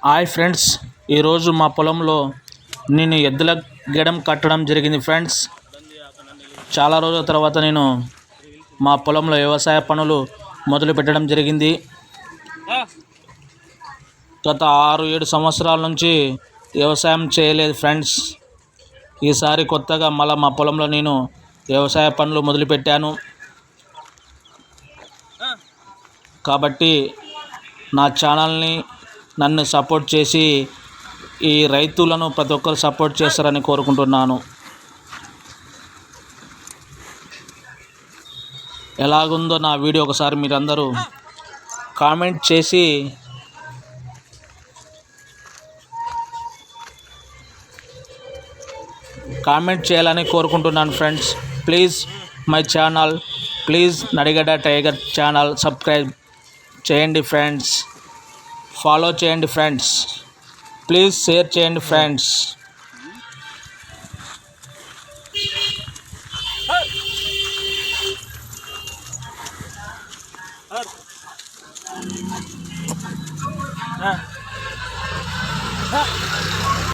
Hi friends, ఈరోజు మా పొలంలో నేను ఎద్దుల గెడం కట్టడం జరిగింది ఫ్రెండ్స్. చాలా రోజుల తర్వాత నేను మా పొలంలో వ్యవసాయ పనులు మొదలు పెట్టడం జరిగింది. గత 6-7 సంవత్సరాల నుంచి వ్యవసాయం చేయలేదు ఫ్రెండ్స్. ఈసారి కొత్తగా మళ్ళీ మా పొలంలో నేను వ్యవసాయ పనులు మొదలుపెట్టాను. కాబట్టి నా ఛానల్ని నన్ను సపోర్ట్ చేసి ఈ రైతులను ప్రతి ఒక్కరు సపోర్ట్ చేస్తారని కోరుకుంటున్నాను. ఎలాగుందో నా వీడియో ఒకసారి మీరందరూ కామెంట్ చేసి కామెంట్ చేయాలని కోరుకుంటున్నాను friends. Please my channel, please Nadigadda tiger channel subscribe చేయండి ఫ్రెండ్స్. ఫాలో చేయండి ఫ్రెండ్స్. ప్లీజ్ షేర్ చేయండి ఫ్రెండ్స్.